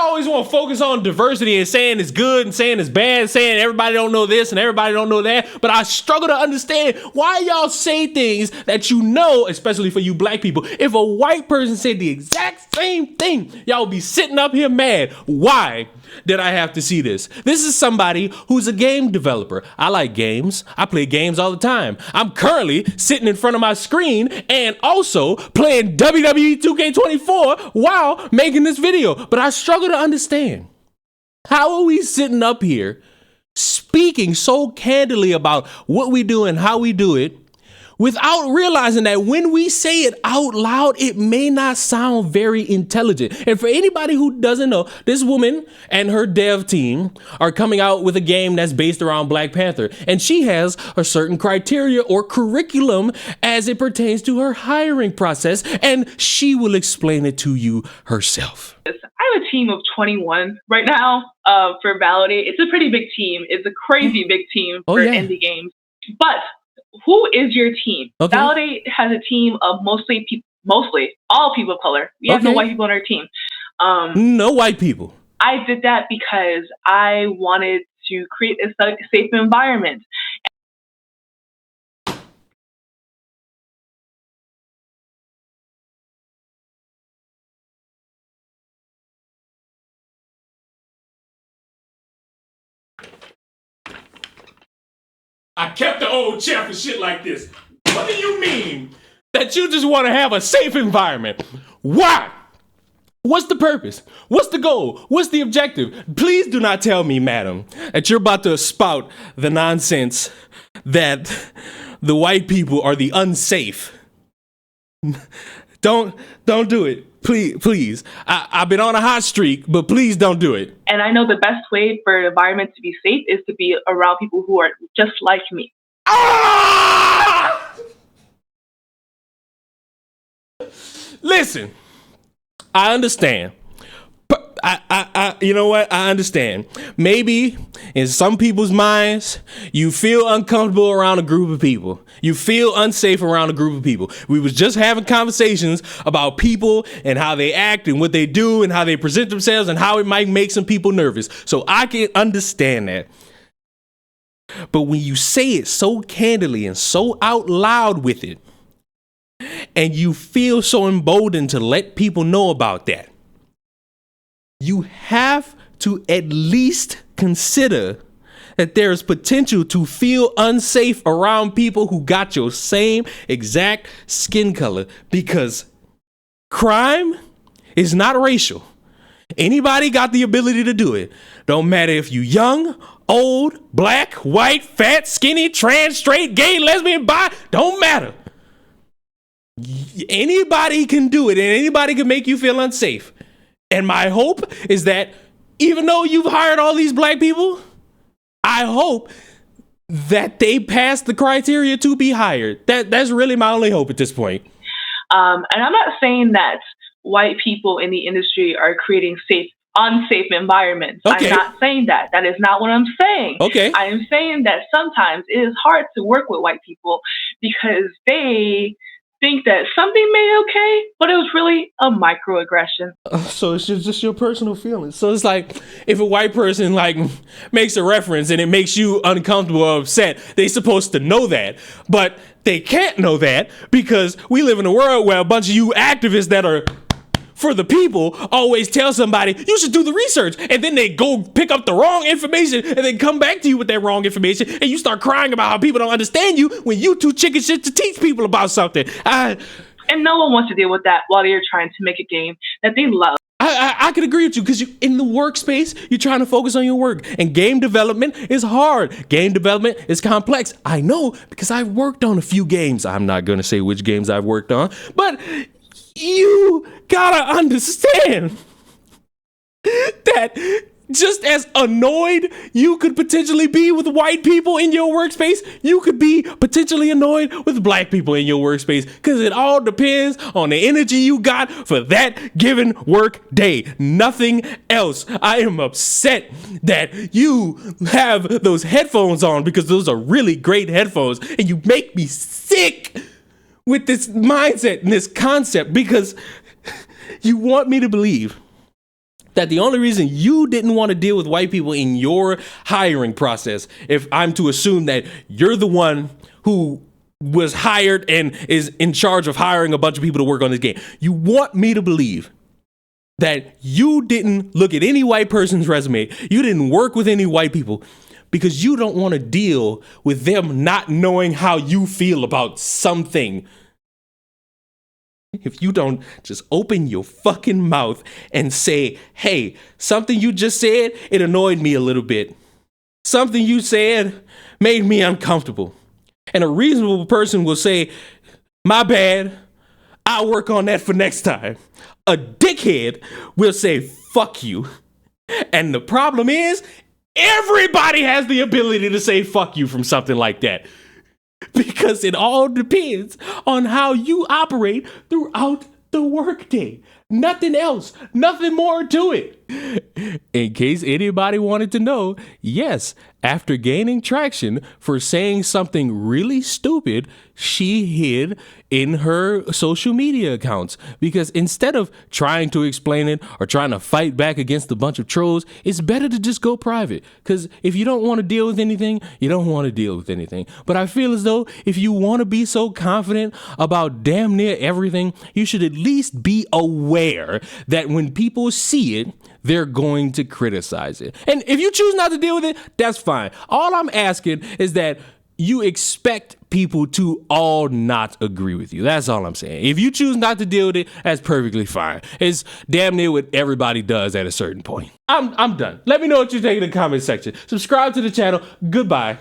always want to focus on diversity and saying it's good and saying it's bad, saying everybody don't know this and everybody don't know that. But I struggle to understand why y'all say things that you know, especially for you black people. If a white person said the exact same thing, y'all would be sitting up here mad. Why did I have to see this? This is somebody who's a game developer. I like games. I play games all the time. I'm currently sitting in front of my screen and also playing WWE 2K24 while making this video. But I struggle to understand, how are we sitting up here speaking so candidly about what we do and how we do it without realizing that when we say it out loud, it may not sound very intelligent. And for anybody who doesn't know, this woman and her dev team are coming out with a game that's based around Black Panther. And she has a certain criteria or curriculum as it pertains to her hiring process. And she will explain it to you herself. I have a team of 21 right now for Validate. It's a pretty big team. It's a crazy big team for indie games. But who is your team? Okay. Validate has a team of mostly all people of color. We have no white people on our team. No white people. I did that because I wanted to create a safe environment. I kept the old chair for shit like this. What do you mean that you just want to have a safe environment? Why? What's the purpose? What's the goal? What's the objective? Please do not tell me, madam, that you're about to spout the nonsense that the white people are the unsafe. Don't do it. Please. I've been on a hot streak, but please don't do it. And I know the best way for an environment to be safe is to be around people who are just like me. Ah! Listen, I understand. You know what? I understand. Maybe in some people's minds, you feel uncomfortable around a group of people. You feel unsafe around a group of people. We was just having conversations about people and how they act and what they do and how they present themselves and how it might make some people nervous. So I can understand that. But when you say it so candidly and so out loud with it, and you feel so emboldened to let people know about that, you have to at least consider that there is potential to feel unsafe around people who got your same exact skin color, because crime is not racial. Anybody got the ability to do it. Don't matter if you young, old, black, white, fat, skinny, trans, straight, gay, lesbian, bi, don't matter. Anybody can do it, and anybody can make you feel unsafe. And my hope is that even though you've hired all these black people, I hope that they pass the criteria to be hired. That's really my only hope at this point. And I'm not saying that white people in the industry are creating unsafe environments. Okay. I'm not saying that. That is not what I'm saying. Okay. I am saying that sometimes it is hard to work with white people because they think that something made okay, but it was really a microaggression. So it's just your personal feelings. So it's like if a white person like makes a reference and it makes you uncomfortable or upset, they're supposed to know that, but they can't know that because we live in a world where a bunch of you activists that are for the people always tell somebody you should do the research, and then they go pick up the wrong information and then come back to you with that wrong information, and you start crying about how people don't understand you when you too chicken shit to teach people about something. And no one wants to deal with that while they're trying to make a game that they love. I could agree with you because in the workspace, you're trying to focus on your work, and game development is hard. Game development is complex. I know because I've worked on a few games. I'm not going to say which games I've worked on, but you gotta understand that just as annoyed you could potentially be with white people in your workspace, you could be potentially annoyed with black people in your workspace, because it all depends on the energy you got for that given work day. Nothing else. I am upset that you have those headphones on because those are really great headphones, and you make me sick with this mindset and this concept because you want me to believe that the only reason you didn't want to deal with white people in your hiring process, if I'm to assume that you're the one who was hired and is in charge of hiring a bunch of people to work on this game, you want me to believe that you didn't look at any white person's resume, you didn't work with any white people, because you don't want to deal with them not knowing how you feel about something. If you don't just open your fucking mouth and say, hey, something you just said, it annoyed me a little bit. Something you said made me uncomfortable. And a reasonable person will say, my bad, I'll work on that for next time. A dickhead will say, fuck you. And the problem is, everybody has the ability to say fuck you from something like that. Because it all depends on how you operate throughout the workday. Nothing else, nothing more to it. In case anybody wanted to know, yes, after gaining traction for saying something really stupid, she hid in her social media accounts, because instead of trying to explain it or trying to fight back against a bunch of trolls, it's better to just go private. Because if you don't want to deal with anything, you don't want to deal with anything. But I feel as though if you want to be so confident about damn near everything, you should at least be aware that when people see it, they're going to criticize it. And if you choose not to deal with it, that's fine. All I'm asking is that you expect people to all not agree with you. That's all I'm saying. If you choose not to deal with it, that's perfectly fine. It's damn near what everybody does at a certain point. I'm done. Let me know what you think in the comment section. Subscribe to the channel. Goodbye.